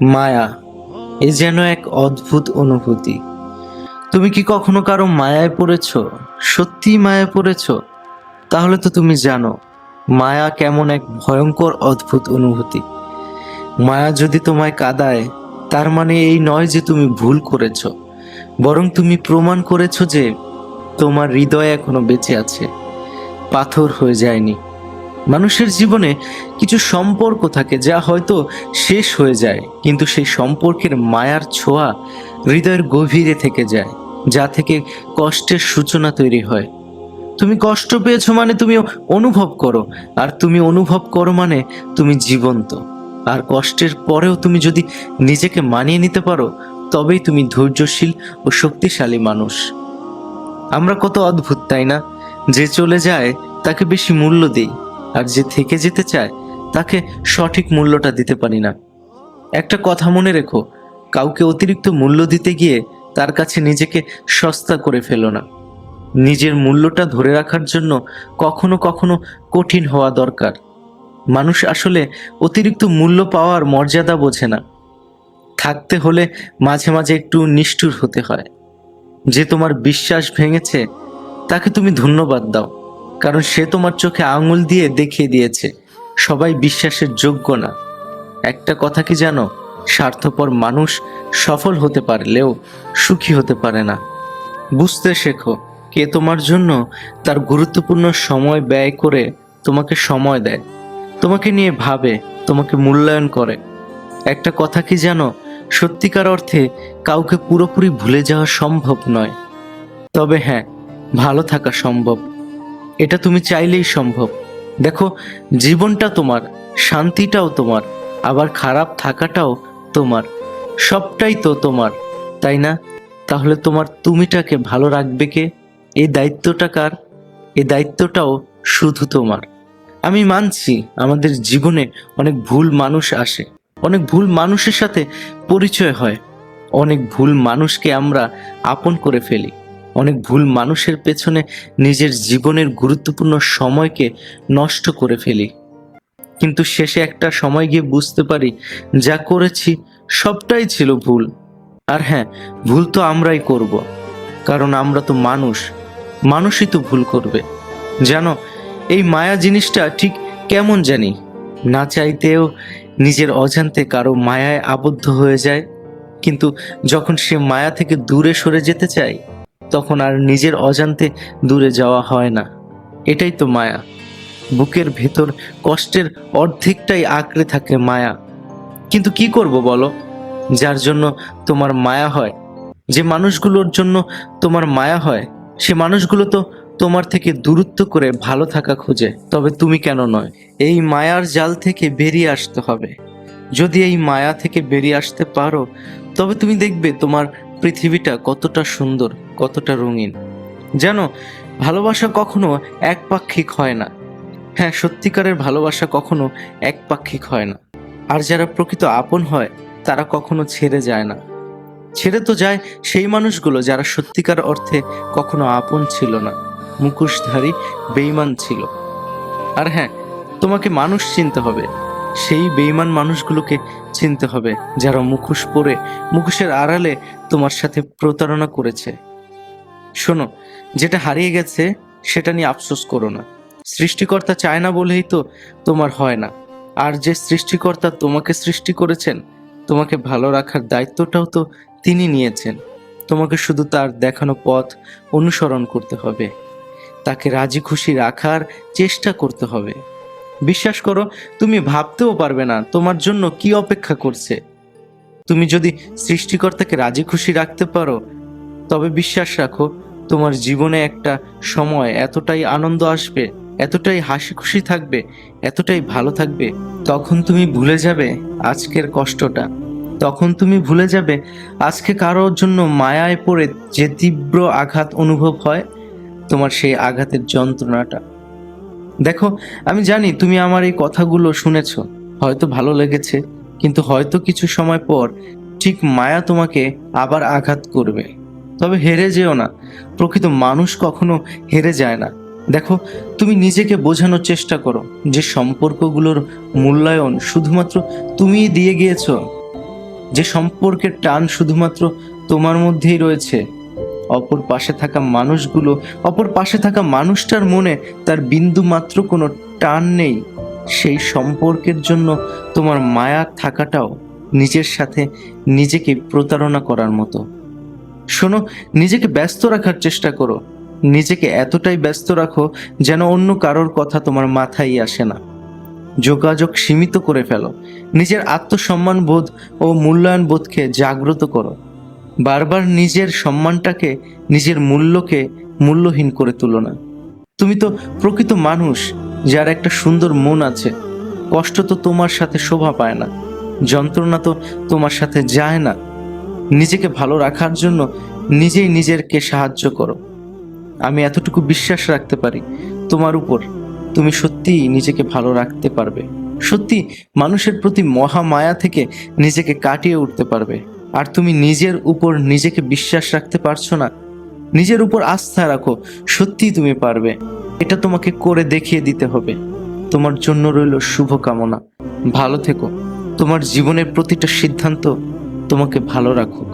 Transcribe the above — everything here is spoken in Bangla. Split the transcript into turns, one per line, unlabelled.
মায়া এ যেন এক অদ্ভুত অনুভূতি। তুমি কি কখনো কারো মায়ায় পড়েছো? সত্যিই মায়ায় পড়েছো? তাহলে তো তুমি জানো মায়া কেমন এক ভয়ঙ্কর অদ্ভুত অনুভূতি। মায়া যদি তোমায় কাঁদায়, তার মানে এই নয় যে তুমি ভুল করেছো, বরং তুমি প্রমাণ করেছো যে তোমার হৃদয় এখনো বেঁচে আছে, পাথর হয়ে যায়নি। মানুষের জীবনে কিছু সম্পর্ক থাকে যা হয়তো শেষ হয়ে যায়, কিন্তু সেই সম্পর্কের মায়ার ছোঁয়া হৃদয়ের গভীরে থেকে যায়, যা থেকে কষ্টের সূচনা তৈরি হয়। তুমি কষ্ট পেয়েছো মানে তুমি অনুভব করো, আর তুমি অনুভব করো মানে তুমি জীবন্ত। আর কষ্টের পরেও তুমি যদি নিজেকে মানিয়ে নিতে পারো, তবেই তুমি ধৈর্যশীল ও শক্তিশালী মানুষ। আমরা কত অদ্ভুত, তাই না? যে চলে যায় তাকে বেশি মূল্য দেই, আর যে থেকে যেতে চায় তাকে সঠিক মূল্যটা দিতে পারি না। একটা কথা মনে রেখো, কাউকে অতিরিক্ত মূল্য দিতে গিয়ে তার কাছে নিজেকে সস্তা করে ফেলো না। নিজের মূল্যটা ধরে রাখার জন্য কখনো কখনো কঠিন হওয়া দরকার। মানুষ আসলে অতিরিক্ত মূল্য পাওয়ার মর্যাদা বোঝে না। থাকতে হলে মাঝে মাঝে একটু নিষ্ঠুর হতে হয়। যে তোমার বিশ্বাস ভেঙেছে তাকে তুমি ধন্যবাদ দাও, কারণ সে তোমার চোখে আঙুল দিয়ে দেখিয়ে দিয়েছে সবাই বিশ্বাসের যোগ্য না। একটা কথা কি জানো, স্বার্থপর মানুষ সফল হতে পারলেও সুখী হতে পারে না। বুঝতে শেখো, কে তোমার জন্য তার গুরুত্বপূর্ণ সময় ব্যয় করে তোমাকে সময় দেয়, তোমাকে নিয়ে ভাবে, তোমাকে মূল্যায়ন করে। একটা কথা কি জানো, সত্যিকার অর্থে কাউকে পুরোপুরি ভুলে যাওয়া সম্ভব নয়, তবে হ্যাঁ, ভালো থাকা সম্ভব। এটা তুমি চাইলেই সম্ভব। দেখো, জীবনটা তোমার, শান্তিটাও তোমার, আবার খারাপ থাকাটাও তোমার। সবটাই তো তোমার, তাই না? তাহলে তোমার তুমিটাকে ভালো রাখবে কে? এই দায়িত্বটা কার? এই দায়িত্বটাও শুধু তোমার। আমি মানছি আমাদের জীবনে অনেক ভুল মানুষ আসে, অনেক ভুল মানুষের সাথে পরিচয় হয়, অনেক ভুল মানুষকে আমরা আপন করে ফেলি, অনেক ভুল মানুষের পেছনে নিজের জীবনের গুরুত্বপূর্ণ সময়কে নষ্ট করে ফেলি। কিন্তু শেষে একটা সময় গিয়ে বুঝতে পারি যা করেছি সবটাই ছিল ভুল। আর হ্যাঁ, ভুল তো আমরাই করব, কারণ আমরা তো মানুষ, মানুষই তো ভুল করবে। জানো, এই মায়া জিনিসটা ঠিক কেমন জানি, না চাইতেও নিজের অজান্তে কারো মায়ায় আবদ্ধ হয়ে যায়, কিন্তু যখন সে মায়া থেকে দূরে সরে যেতে চায়, তখন আর নিজের অজান্তে দূরে যাওয়া হয় না। এটাই তো মায়া। বুকের ভেতর কষ্টের অর্ধেকটাই আঁকড়ে থাকে মায়া। কিন্তু কি করব বলো, যার জন্য তোমার মায়া হয়, যে মানুষগুলোর জন্য তোমার মায়া হয়, সে মানুষগুলো তো তোমার থেকে দূরত্ব করে ভালো থাকা খোঁজে। তবে তুমি কেন নয়? এই মায়ার জাল থেকে বেরিয়ে আসতে হবে। যদি এই মায়া থেকে বেরিয়ে আসতে পারো, তবে তুমি দেখবে তোমার পৃথিবীটা কতটা সুন্দর, কতটা রঙিন। জানো, ভালোবাসা কখনো একপাক্ষিক হয় না। হ্যাঁ, সত্যিকারের ভালোবাসা কখনো একপাক্ষিক হয় না। আর যারা প্রকৃত আপন হয়, তারা কখনো ছেড়ে যায় না। ছেড়ে তো যায় সেই মানুষগুলো যারা সত্যিকার অর্থে কখনো আপন ছিল না, মুখোশধারী বেঈমান ছিল। আর হ্যাঁ, তোমাকে মানুষ চিনতে হবে, সেই বেঈমান মানুষগুলোকে চিনতে হবে যারা মুখোশ পরে মুখোশের আড়ালে তোমার সাথে প্রতারণা করেছে। শোনো, যেটা হারিয়ে গেছে সেটা নিয়ে আফসোস করো না। সৃষ্টিকর্তা চায় না বলেই তো তোমার হয় না। আর যে সৃষ্টিকর্তা তোমাকে সৃষ্টি করেছেন, তোমাকে ভালো রাখার দায়িত্বটাও তো তিনি নিয়েছেন। তোমাকে শুধু তার দেখানো পথ অনুসরণ করতে হবে, তাকে রাজি খুশি রাখার চেষ্টা করতে হবে। বিশ্বাস করো, তুমি ভাবতেও পারবে না তোমার জন্য কি অপেক্ষা করছে। তুমি যদি সৃষ্টিকর্তাকে রাজি খুশি রাখতে পারো, তবে বিশ্বাস রাখো, তোমার জীবনে একটা সময় এতটাই আনন্দ আসবে, এতটাই হাসি খুশি থাকবে, এতটাই ভালো থাকবে, তখন তুমি ভুলে যাবে আজকের কষ্টটা। তখন তুমি ভুলে যাবে আজকে কারোর জন্য মায়ায় পড়ে যে তীব্র আঘাত অনুভব হয়, তোমার সেই আঘাতের যন্ত্রণাটা। দেখো, আমি জানি তুমি আমার এই কথাগুলো শুনেছো, হয়তো ভালো লেগেছে, কিন্তু হয়তো কিছু সময় পর ঠিক মায়া তোমাকে আবার আঘাত করবে। তবে হেরে যেও না, প্রকৃত মানুষ কখনো হেরে যায় না। দেখো, তুমি নিজেকে বোঝানোর চেষ্টা করো যে সম্পর্কগুলোর মূল্যায়ন শুধুমাত্র তুমিই দিয়ে গিয়েছো। যে সম্পর্কের টান শুধুমাত্র তোমার মধ্যেই রয়েছে। অপর পাশে থাকা মানুষটার মনে তার বিন্দু মাত্র কোনো টান নেই। সেই সম্পর্কের জন্য তোমার মায়া থাকাটাও নিজের সাথে নিজেকে প্রতারণা করার মতো। শোনো, নিজেকে ব্যস্ত রাখার চেষ্টা করো। নিজেকে এতটাই ব্যস্ত রাখো যেন অন্য কারোর কথা তোমার মাথায় আসে না। যোগাযোগ সীমিত করে ফেলো। নিজের আত্মসম্মান বোধ ও মূল্যায়ন বোধকে জাগ্রত করো। বারবার নিজের সম্মানটাকে, নিজের মূল্যকে মূল্যহীন করে তুলো না। তুমি তো প্রকৃত মানুষ, যার একটা সুন্দর মন আছে। কষ্ট তো তোমার সাথে শোভা পায় না, যন্ত্রণা তো তোমার সাথে যায় না। নিজেকে ভালো রাখার জন্য নিজেই নিজেকে সাহায্য করো। আমি এতটুকু বিশ্বাস রাখতে পারি তোমার উপর, তুমি সত্যিই নিজেকে ভালো রাখতে পারবে। সত্যি মানুষের প্রতি মহা মায়া থেকে নিজেকে কাটিয়ে উঠতে পারবে। আর তুমি নিজের উপর নিজেকে বিশ্বাস রাখতে পারছো না? নিজের উপর আস্থা রাখো, সত্যিই তুমি পারবে। এটা তোমাকে করে দেখিয়ে দিতে হবে। তোমার জন্য রইল শুভকামনা। ভালো থেকো। তোমার জীবনের প্রতিটা সিদ্ধান্ত তোমাকে ভালো রাখুক।